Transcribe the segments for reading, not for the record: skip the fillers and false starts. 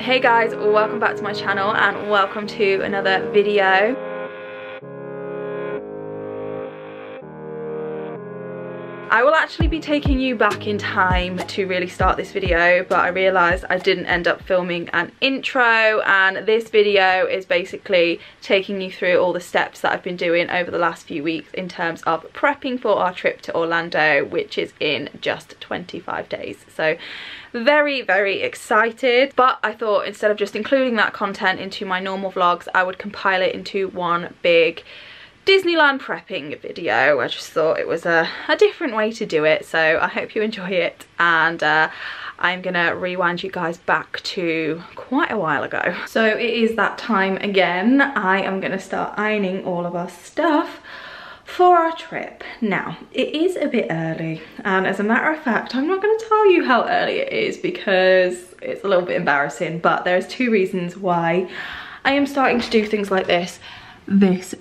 Hey guys, welcome back to my channel and welcome to another video. I will actually be taking you back in time to really start this video, but I realised I didn't end up filming an intro, and this video is basically taking you through all the steps that I've been doing over the last few weeks in terms of prepping for our trip to Orlando, which is in just 25 days. So very, very excited, but I thought instead of just including that content into my normal vlogs, I would compile it into one big Disneyland prepping video. I just thought it was a different way to do it, so I hope you enjoy it. And I'm gonna rewind you guys back to quite a while ago. So it is that time again. I am gonna start ironing all of our stuff for our trip. Now, it is a bit early, and as a matter of fact, I'm not going to tell you how early it is because it's a little bit embarrassing, but there's two reasons why I am starting to do things like this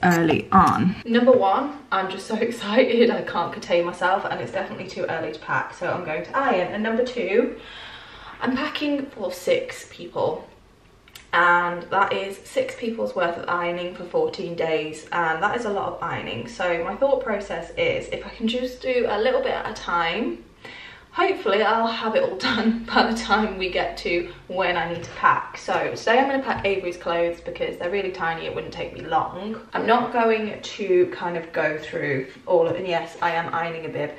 early on. Number one, I'm just so excited I can't contain myself, and it's definitely too early to pack, so I'm going to iron. And number two, I'm packing for 6 people. And that is 6 people's worth of ironing for 14 days, and that is a lot of ironing. So my thought process is, if I can just do a little bit at a time, hopefully I'll have it all done by the time we get to when I need to pack. So today I'm going to pack Avery's clothes because they're really tiny, it wouldn't take me long. I'm not going to kind of go through all of, and yes, I am ironing a bib.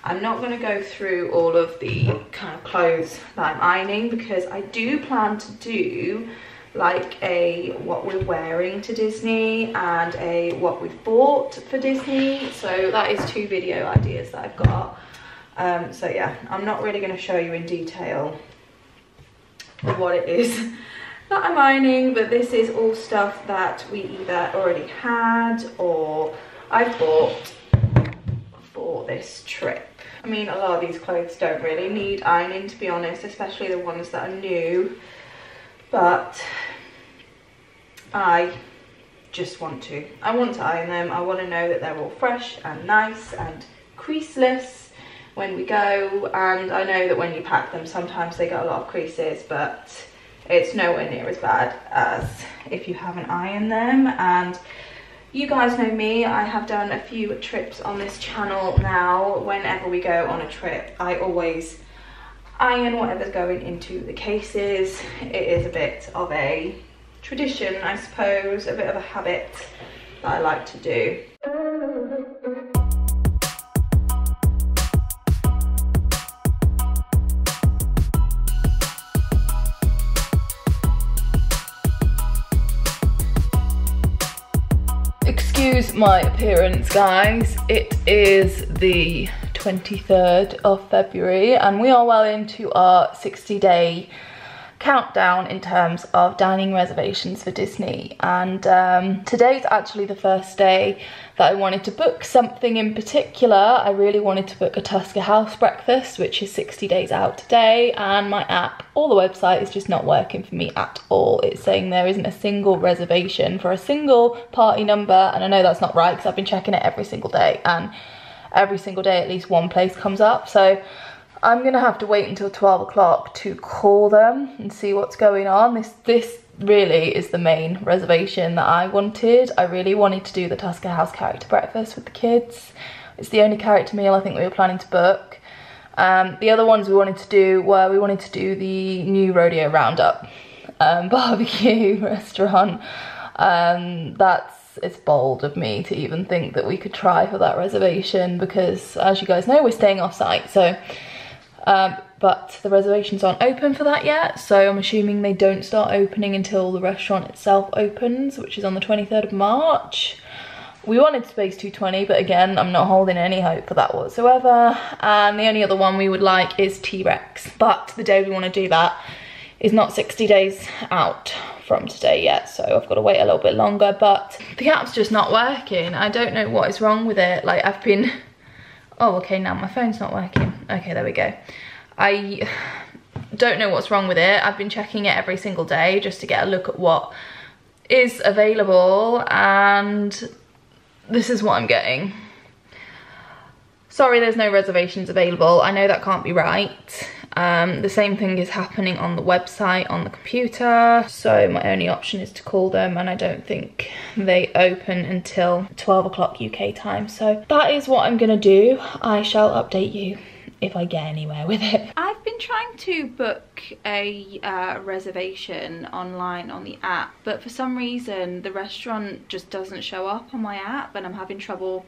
I'm not going to go through all of the kind of clothes that I'm ironing because I do plan to do like a what we're wearing to Disney and a what we've bought for Disney. So that is 2 video ideas that I've got. So yeah, I'm not really going to show you in detail what it is that I'm ironing, but this is all stuff that we either already had or I've bought for this trip. I mean, a lot of these clothes don't really need ironing, to be honest, especially the ones that are new. But I just want to iron them. I want to know that they're all fresh and nice and creaseless when we go. And I know that when you pack them, sometimes they get a lot of creases, but it's nowhere near as bad as if you haven't ironed them. And you guys know me, I have done a few trips on this channel now. Whenever we go on a trip, I always iron whatever's going into the cases. It is a bit of a tradition, I suppose, a bit of a habit that I like to do. Excuse my appearance, guys. It is the 23rd of February and we are well into our 60-day countdown in terms of dining reservations for Disney. And today's actually the first day that I wanted to book something in particular. I really wanted to book a Tusker House breakfast, which is 60 days out today, and my app or the website is just not working for me at all. It's saying there isn't a single reservation for a single party number, and I know that's not right because I've been checking it every single day, and every single day at least one place comes up. So I'm gonna have to wait until 12 o'clock to call them and see what's going on. This really is the main reservation that I wanted. I really wanted to do the Tusker House character breakfast with the kids. It's the only character meal I think we were planning to book. The other ones we wanted to do were, we wanted to do the new Rodeo Roundup barbecue restaurant. It's bold of me to even think that we could try for that reservation because, as you guys know, we're staying off site. So but the reservations aren't open for that yet, so I'm assuming they don't start opening until the restaurant itself opens, which is on the 23rd of March. We wanted Space 220, but again, I'm not holding any hope for that whatsoever. And the only other one we would like is T-Rex, but the day we want to do that is not 60 days out from today yet, so I've got to wait a little bit longer. But the app's just not working. I don't know what is wrong with it. Like, I've been... Oh, okay, now my phone's not working. Okay, there we go. I don't know what's wrong with it. I've been checking it every single day just to get a look at what is available, and this is what I'm getting. Sorry, there's no reservations available. I know that can't be right. The same thing is happening on the website on the computer, so my only option is to call them, and I don't think they open until 12 o'clock UK time. So that is what I'm gonna do. I shall update you if I get anywhere with it. I've been trying to book a reservation online on the app, but for some reason the restaurant just doesn't show up on my app, and I'm having trouble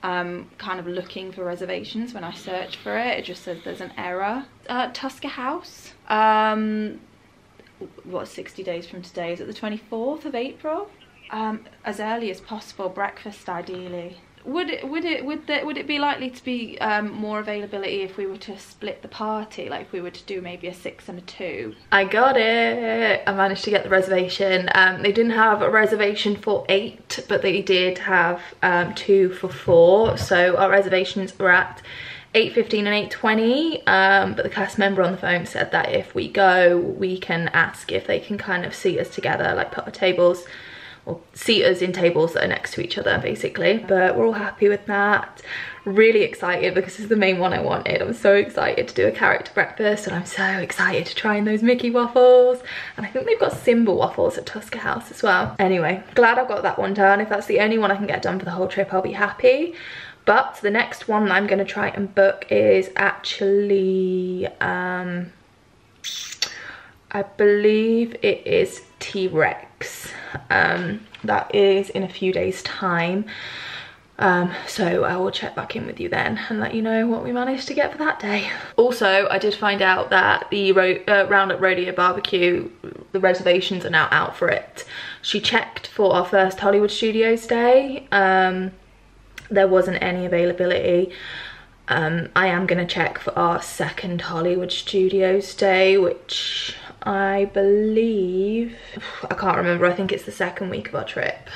kind of looking for reservations. When I search for it, it just says there's an error. Tusker House, what, 60 days from today? Is it the 24th of April? As early as possible, breakfast ideally. Would it be likely to be more availability if we were to split the party, like if we were to do maybe a 6 and a 2? I got it. I managed to get the reservation. They didn't have a reservation for 8, but they did have 2 for 4. So our reservations were at 8:15 and 8:20, but the cast member on the phone said that if we go, we can ask if they can kind of seat us together, like put our tables, or seat us in tables that are next to each other basically. But we're all happy with that. Really excited because this is the main one I wanted. I'm so excited to do a character breakfast, and I'm so excited to try those Mickey waffles, and I think they've got Simba waffles at Tusker House as well. Anyway, glad I've got that one done. If that's the only one I can get done for the whole trip, I'll be happy. But the next one that I'm going to try and book is actually I believe it is T-Rex. That is in a few days time, so I will check back in with you then and let you know what we managed to get for that day. Also, I did find out that the Roundup Rodeo Barbecue, the reservations are now out for it. She checked for our first Hollywood Studios day. There wasn't any availability. I am going to check for our second Hollywood Studios day, which I believe, I can't remember, I think it's the second week of our trip.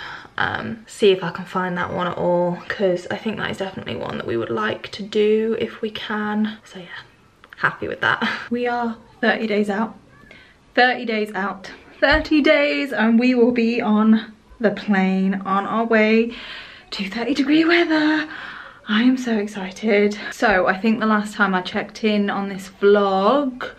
See if I can find that one at all, because I think that is definitely one that we would like to do if we can. So yeah, happy with that. We are 30 days out. 30 days out. 30 days and we will be on the plane on our way to 30-degree weather. I am so excited. So I think the last time I checked in on this vlog,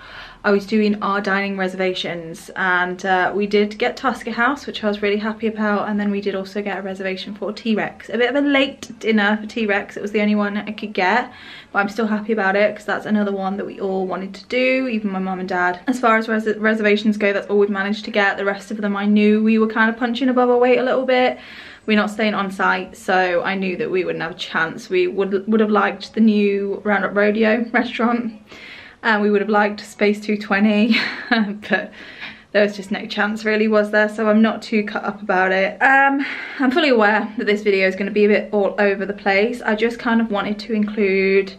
I was doing our dining reservations, and we did get Tusker House, which I was really happy about, and then we did also get a reservation for T-Rex. A bit of a late dinner for T-Rex. It was the only one I could get, but I'm still happy about it because that's another one that we all wanted to do, even my mum and dad. As far as reservations go, that's all we've managed to get. The rest of them I knew we were kind of punching above our weight a little bit. We're not staying on site, so I knew that we wouldn't have a chance. We would have liked the new Roundup Rodeo restaurant, and we would have liked Space 220, but there was just no chance really, was there? So I'm not too cut up about it. I'm fully aware that this video is going to be a bit all over the place. I just kind of wanted to include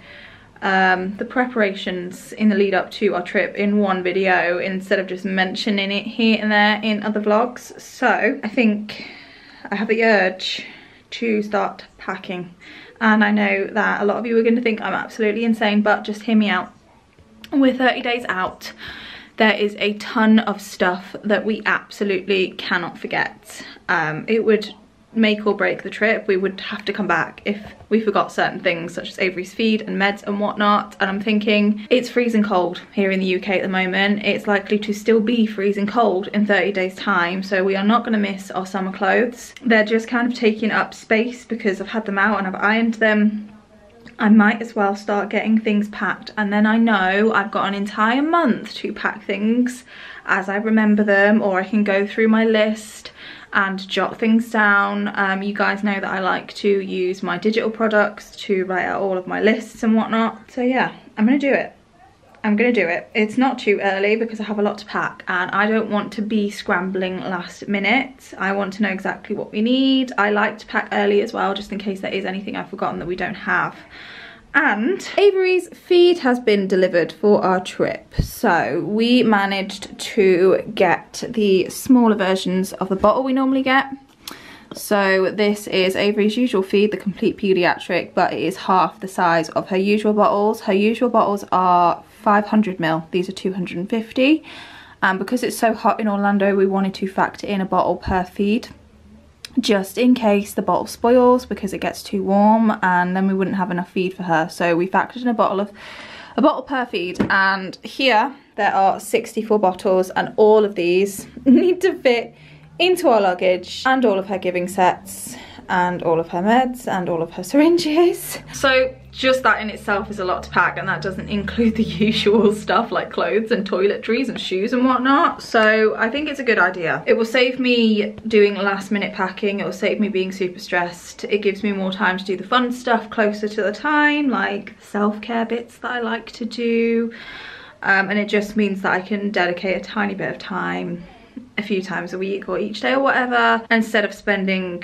the preparations in the lead up to our trip in one video instead of just mentioning it here and there in other vlogs. So I think I have the urge to start packing, and I know that a lot of you are going to think I'm absolutely insane, but just hear me out. We're 30 days out. There is a ton of stuff that we absolutely cannot forget. It would make or break the trip. We would have to come back if we forgot certain things, such as Avery's feed and meds and whatnot. And I'm thinking, it's freezing cold here in the UK at the moment. It's likely to still be freezing cold in 30 days time, so we are not going to miss our summer clothes. They're just kind of taking up space because I've had them out and I've ironed them. I might as well start getting things packed, and then I know I've got an entire month to pack things as I remember them, or I can go through my list and jot things down. You guys know that I like to use my digital products to write out all of my lists and whatnot. So yeah, I'm gonna do it. I'm gonna do it. It's not too early because I have a lot to pack, and I don't want to be scrambling last minute. I want to know exactly what we need. I like to pack early as well, just in case there is anything I've forgotten that we don't have. And Avery's feed has been delivered for our trip. So we managed to get the smaller versions of the bottle we normally get. So this is Avery's usual feed, the complete pediatric, but it is half the size of her usual bottles. Her usual bottles are 500 ml, these are 250. And because it's so hot in Orlando, we wanted to factor in a bottle per feed, just in case the bottle spoils because it gets too warm, and then we wouldn't have enough feed for her. So we factored in a bottle of a bottle per feed, and here there are 64 bottles, and all of these need to fit into our luggage, and all of her giving sets, and all of her meds, and all of her syringes. So just that in itself is a lot to pack, and that doesn't include the usual stuff like clothes and toiletries and shoes and whatnot. So I think it's a good idea. It will save me doing last minute packing. It will save me being super stressed. It gives me more time to do the fun stuff closer to the time, like self-care bits that I like to do. And it just means that I can dedicate a tiny bit of time a few times a week or each day or whatever, instead of spending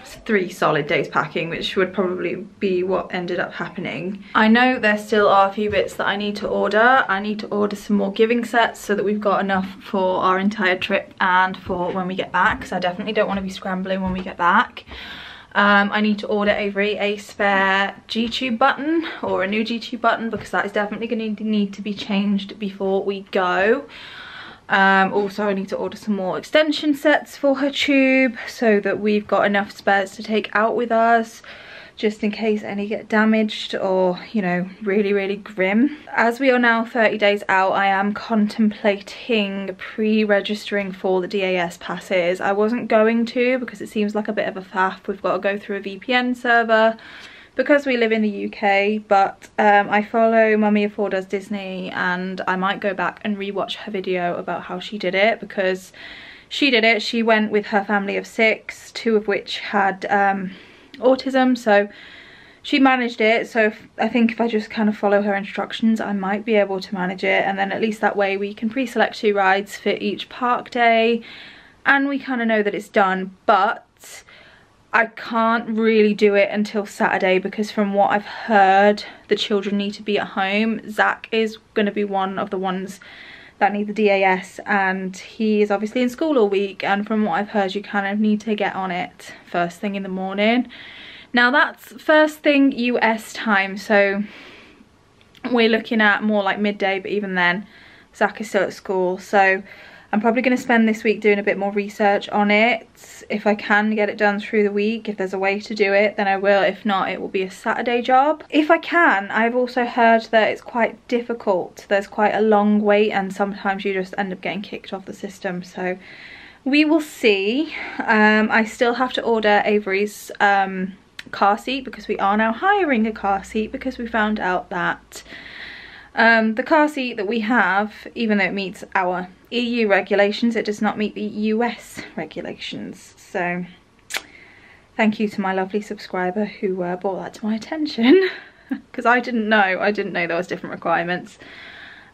3 solid days packing, which would probably be what ended up happening. I know there still are a few bits that I need to order. I need to order some more giving sets so that we've got enough for our entire trip and for when we get back, because I definitely don't want to be scrambling when we get back. I need to order Avery a spare G-tube button, or a new G-tube button, because that is definitely going to need to be changed before we go. Also I need to order some more extension sets for her tube so that we've got enough spares to take out with us, just in case any get damaged or, you know, really grim. As we are now 30 days out, I am contemplating pre-registering for the DAS passes. I wasn't going to, because it seems like a bit of a faff. We've got to go through a VPN server because we live in the UK, but I follow Mummy of 4 Does Disney, and I might go back and rewatch her video about how she did it, because she did it. She went with her family of 6, 2 of which had autism, so she managed it. So I think if I just kind of follow her instructions, I might be able to manage it, and then at least that way we can pre-select 2 rides for each park day, and we kind of know that it's done. But I can't really do it until Saturday, because from what I've heard, the children need to be at home. Zach is going to be one of the ones that need the DAS, and he is obviously in school all week, and from what I've heard, you kind of need to get on it first thing in the morning. Now that's first thing US time, so we're looking at more like midday, but even then Zach is still at school, so I'm probably going to spend this week doing a bit more research on it. If I can get it done through the week, if there's a way to do it, then I will. If not, it will be a Saturday job. If I can, I've also heard that it's quite difficult. There's quite a long wait, and sometimes you just end up getting kicked off the system. So we will see. I still have to order Avery's car seat, because we are now hiring a car seat, because we found out that the car seat that we have, even though it meets our EU regulations, it does not meet the US regulations. So thank you to my lovely subscriber who brought that to my attention, because I didn't know there was different requirements.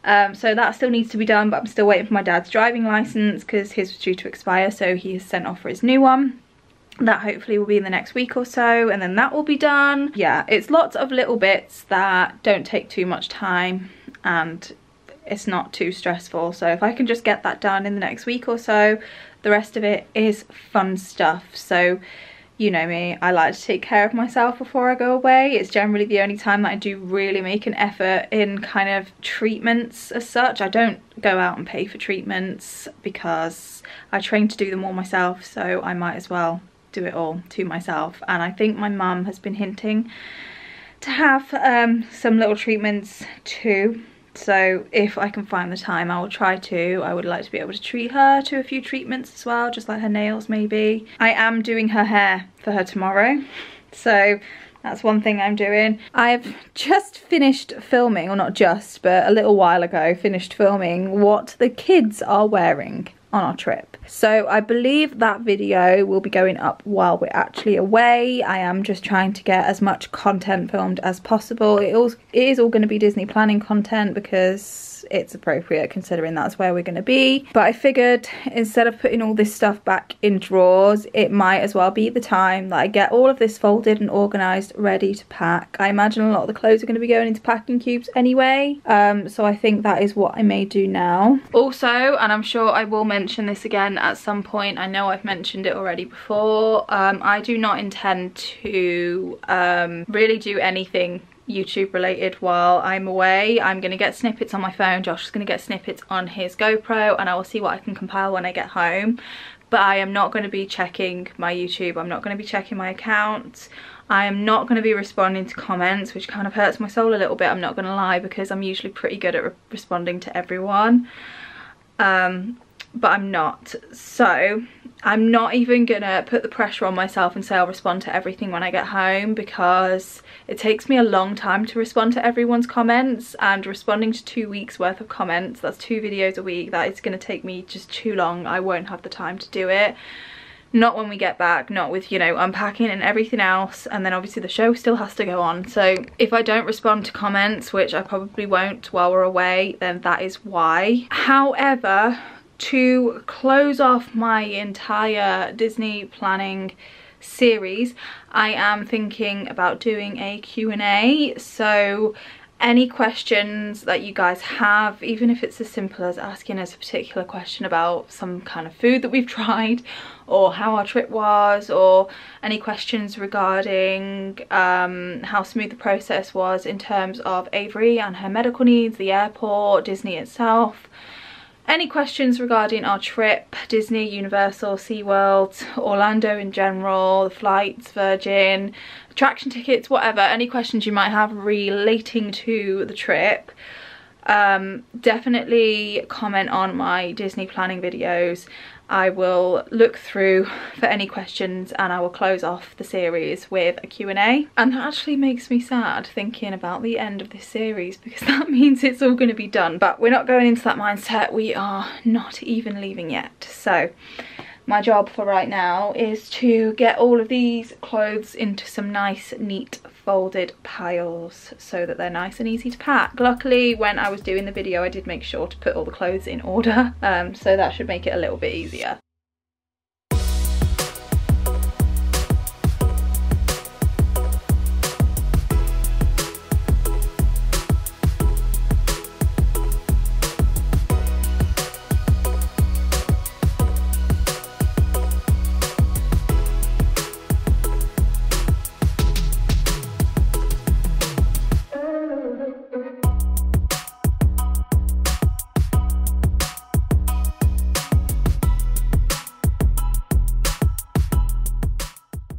So that still needs to be done, but I'm still waiting for my dad's driving license, because his was due to expire, so he has sent off for his new one. That hopefully will be in the next week or so, and then that will be done. Yeah, it's lots of little bits that don't take too much time, and it's not too stressful. So if I can just get that done in the next week or so, the rest of it is fun stuff. So you know me, I like to take care of myself before I go away. It's generally the only time that I do really make an effort in kind of treatments as such. I don't go out and pay for treatments because I train to do them all myself, so I might as well do it all to myself. And I think my mum has been hinting to have some little treatments too. So if I can find the time, I will try to. I would like to be able to treat her to a few treatments as well, just like her nails maybe. I am doing her hair for her tomorrow, so that's one thing I'm doing. I've just finished filming, or not just, but a little while ago, finished filming what the kids are wearing on our trip. So I believe that video will be going up while we're actually away. I am just trying to get as much content filmed as possible. It is all going to be Disney planning content because it's appropriate considering that's where we're going to be. But I figured instead of putting all this stuff back in drawers, it might as well be the time that I get all of this folded and organised, ready to pack. I imagine a lot of the clothes are going to be going into packing cubes anyway, so I think that is what I may do now. Also, and I'm sure I will mention this again at some point, I know I've mentioned it already before, I do not intend to really do anything YouTube related while I'm away. I'm going to get snippets on my phone, Josh is going to get snippets on his GoPro, and I will see what I can compile when I get home. But I am not going to be checking my YouTube, I'm not going to be checking my account, I am not going to be responding to comments, which kind of hurts my soul a little bit, I'm not going to lie, because I'm usually pretty good at responding to everyone. But I'm not. So I'm not even gonna put the pressure on myself and say I'll respond to everything when I get home, because it takes me a long time to respond to everyone's comments, and responding to 2 weeks worth of comments, that's 2 videos a week, that is gonna take me just too long. I won't have the time to do it. Not when we get back, not with, you know, unpacking and everything else, and then obviously the show still has to go on. So if I don't respond to comments, which I probably won't while we're away, then that is why. However, to close off my entire Disney planning series, I am thinking about doing a Q&A. So any questions that you guys have, even if it's as simple as asking us a particular question about some kind of food that we've tried, or how our trip was, or any questions regarding how smooth the process was in terms of Avery and her medical needs, the airport, Disney itself, any questions regarding our trip, Disney, Universal, SeaWorld, Orlando in general, the flights, Virgin, attraction tickets, whatever, any questions you might have relating to the trip, definitely comment on my Disney planning videos. I will look through for any questions and I will close off the series with a Q&A. And that actually makes me sad thinking about the end of this series, because that means it's all going to be done. But we're not going into that mindset. We are not even leaving yet. So my job for right now is to get all of these clothes into some nice, neat, folded piles so that they're nice and easy to pack. Luckily, when I was doing the video, I did make sure to put all the clothes in order, so that should make it a little bit easier.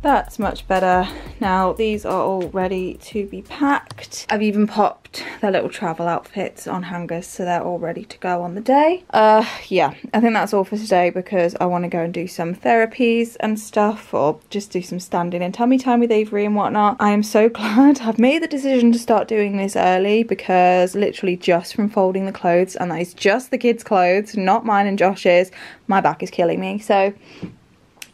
That's much better. Now these are all ready to be packed. I've even popped their little travel outfits on hangers, so they're all ready to go on the day. Yeah, I think that's all for today, because I want to go and do some therapies and stuff, or just do some standing and tummy time with Avery and whatnot. I am so glad I've made the decision to start doing this early, because literally just from folding the clothes, and that is just the kids' clothes, not mine and Josh's, my back is killing me. So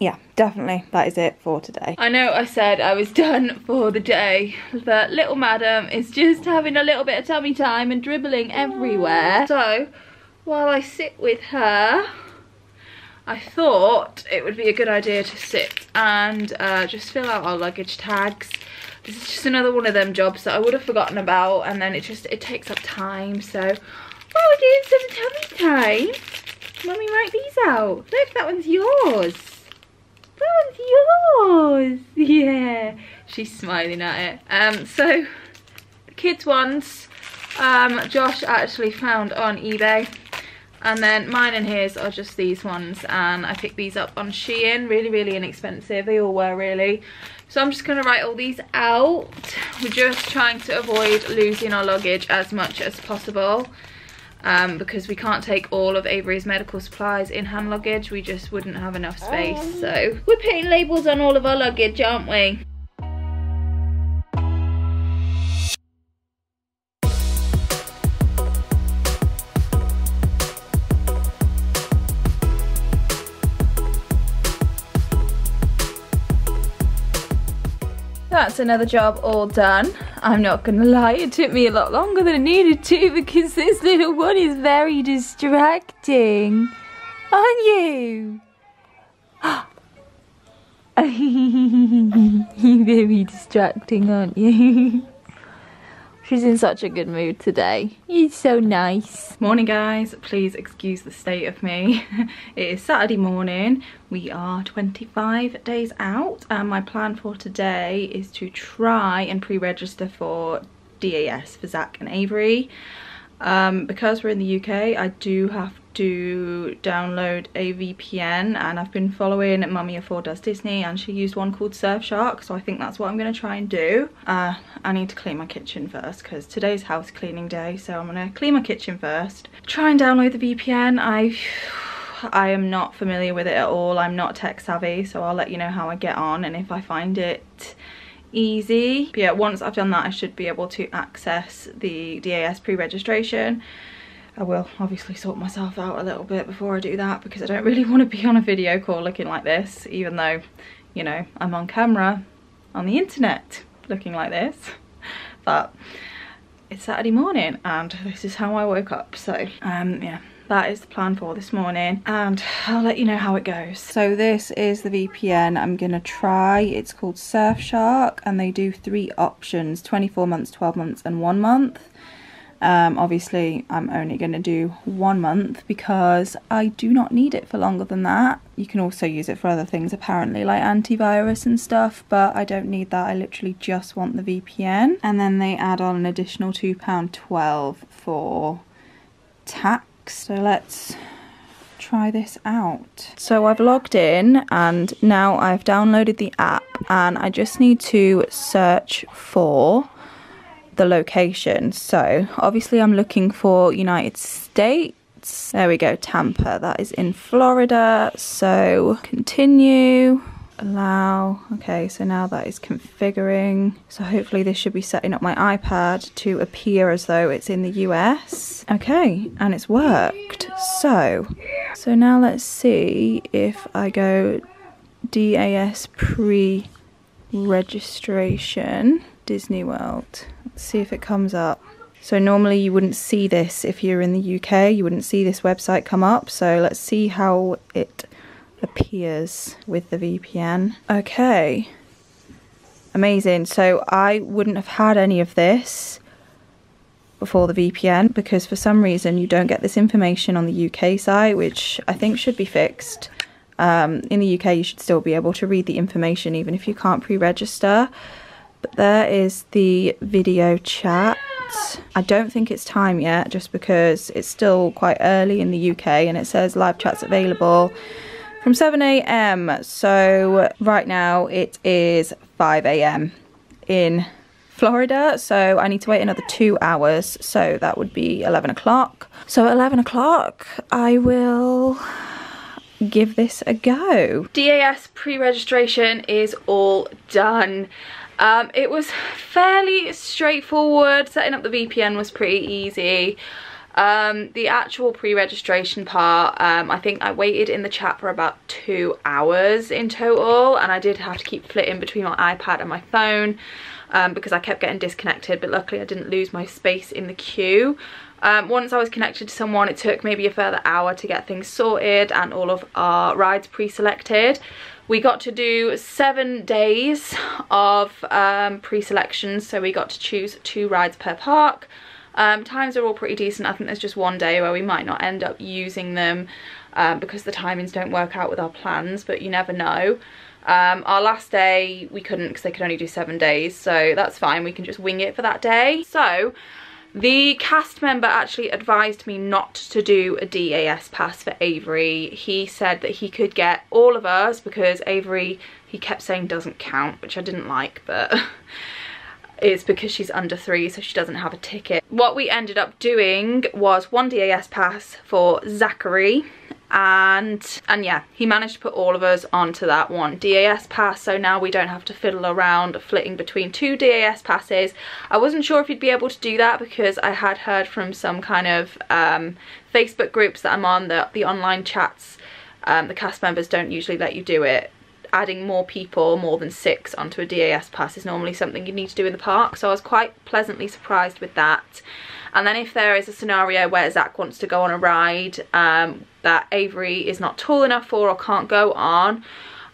yeah, definitely that is it for today. I know I said I was done for the day, but little madam is just having a little bit of tummy time and dribbling everywhere. So while I sit with her, I thought it would be a good idea to sit and just fill out our luggage tags. This is just another one of them jobs that I would have forgotten about, and then it takes up time. So while we're doing some tummy time, let me write these out. Look, that one's yours. That one's yours. Yeah, she's smiling at it. So the kids ones, Josh actually found on eBay, and then mine and his are just these ones, and I picked these up on Shein. Really inexpensive, they all were really. So I'm just going to write all these out. We're just trying to avoid losing our luggage as much as possible, because we can't take all of Avery's medical supplies in hand luggage. We just wouldn't have enough space. So we're putting labels on all of our luggage, aren't we? That's another job all done. I'm not gonna lie, it took me a lot longer than it needed to, because this little one is very distracting. Aren't you? You're very distracting, aren't you? She's in such a good mood today. It's so nice. Morning guys, please excuse the state of me. It is Saturday morning. We are 25 days out, and my plan for today is to try and pre-register for DAS for Zach and Avery. Because we're in the UK, I do have to download a VPN, and I've been following Mummy4 Does Disney, and she used one called Surfshark, so I think that's what I'm going to try and do. I need to clean my kitchen first because today's house cleaning day, so I'm going to clean my kitchen first. Try and download the VPN. I am not familiar with it at all. I'm not tech savvy, so I'll let you know how I get on and if I find it easy. But yeah, once I've done that, I should be able to access the DAS pre-registration. I will obviously sort myself out a little bit before I do that, because I don't really want to be on a video call looking like this, even though, you know, I'm on camera on the internet looking like this. But it's Saturday morning and this is how I woke up, so yeah, that is the plan for this morning, and I'll let you know how it goes. So this is the VPN I'm gonna try. It's called Surfshark, and they do 3 options: 24 months, 12 months and 1 month. Obviously I'm only going to do 1 month because I do not need it for longer than that. You can also use it for other things apparently, like antivirus and stuff, but I don't need that. I literally just want the VPN. And then they add on an additional £2.12 for tax. So let's try this out. So I've logged in and now I've downloaded the app, and I just need to search for the location. So obviously I'm looking for United States. There we go, Tampa. That is in Florida. So continue, allow. Okay, so now that is configuring. So hopefully this should be setting up my iPad to appear as though it's in the US. Okay, and it's worked. So now let's see if I go DAS pre-registration, Disney World. Let's see if it comes up. So normally you wouldn't see this if you're in the UK, you wouldn't see this website come up. So let's see how it appears with the VPN. Okay, amazing. So I wouldn't have had any of this before the VPN, because for some reason you don't get this information on the UK site, which I think should be fixed. In the UK you should still be able to read the information even if you can't pre-register. But there is the video chat. I don't think it's time yet, just because it's still quite early in the UK, and it says live chats available from 7 AM. So right now it is 5 AM in Florida, so I need to wait another 2 hours, so that would be 11 o'clock. So at 11 o'clock I will give this a go. DAS pre-registration is all done. It was fairly straightforward. Setting up the VPN was pretty easy. The actual pre-registration part, I think I waited in the chat for about 2 hours in total, and I did have to keep flitting between my iPad and my phone because I kept getting disconnected, but luckily I didn't lose my space in the queue. Once I was connected to someone, it took maybe a further hour to get things sorted and all of our rides pre-selected. We got to do 7 days of pre-selection, so we got to choose 2 rides per park. Times are all pretty decent. I think there's just 1 day where we might not end up using them because the timings don't work out with our plans, but you never know. Our last day we couldn't, because they could only do 7 days, so that's fine. We can just wing it for that day. So the cast member actually advised me not to do a DAS pass for Avery. He said that he could get all of us, because Avery, he kept saying, doesn't count, which I didn't like, but it's because she's under 3, so she doesn't have a ticket. What we ended up doing was 1 DAS pass for Zachary, and yeah, he managed to put all of us onto that 1 DAS pass, so now we don't have to fiddle around flitting between 2 DAS passes. I wasn't sure if he'd be able to do that, because I had heard from some kind of Facebook groups that I'm on, the online chats, the cast members don't usually let you do it. Adding more people, more than 6, onto a DAS pass is normally something you need to do in the park, so I was quite pleasantly surprised with that. And then if there is a scenario where Zach wants to go on a ride that Avery is not tall enough for or can't go on,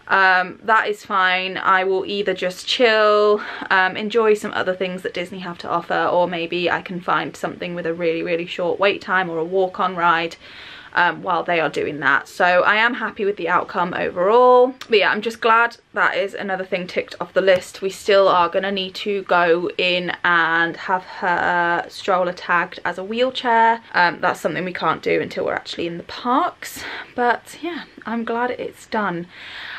that is fine. I will either just chill, enjoy some other things that Disney have to offer, or maybe I can find something with a really short wait time or a walk-on ride while they are doing that. So I am happy with the outcome overall. But yeah, I'm just glad that is another thing ticked off the list. We still are going to need to go in and have her stroller tagged as a wheelchair. That's something we can't do until we're actually in the parks. But yeah, I'm glad it's done.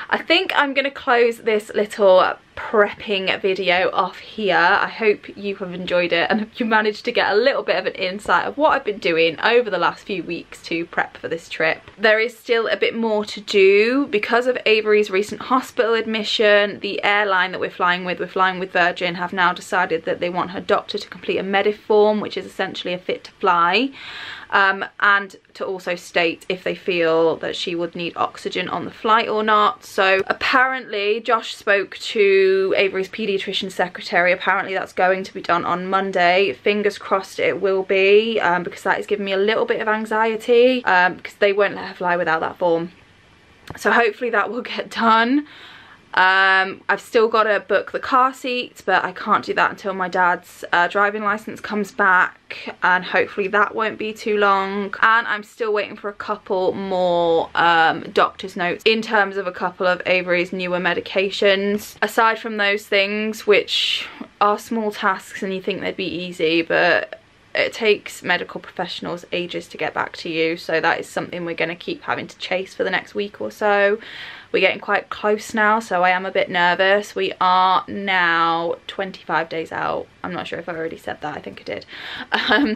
I think I'm going to close this little prepping video off here. I hope you have enjoyed it and you managed to get a little bit of an insight of what I've been doing over the last few weeks to prep for this trip. There is still a bit more to do because of Avery's recent hospital admission. The airline that we're flying with Virgin, have now decided that they want her doctor to complete a Mediform, which is essentially a fit to fly, and to also state if they feel that she would need oxygen on the flight or not. So apparently Josh spoke to Avery's paediatrician secretary. Apparently that's going to be done on Monday. Fingers crossed it will be, because that is giving me a little bit of anxiety, because they won't let her fly without that form. So hopefully that will get done. I've still got to book the car seats, but I can't do that until my dad's driving license comes back, and hopefully that won't be too long. And I'm still waiting for a couple more doctor's notes in terms of a couple of Avery's newer medications. Aside from those things, which are small tasks and you think they'd be easy, but it takes medical professionals ages to get back to you, so that is something we're going to keep having to chase for the next week or so. We're getting quite close now, so I am a bit nervous. We are now 25 days out. I'm not sure if I already said that, I think I did.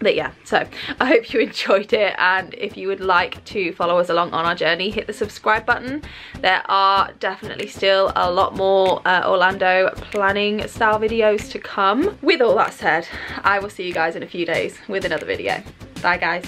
But yeah, so I hope you enjoyed it, and if you would like to follow us along on our journey, hit the subscribe button. There are definitely still a lot more Orlando planning style videos to come. With all that said, I will see you guys in a few days with another video. Bye guys.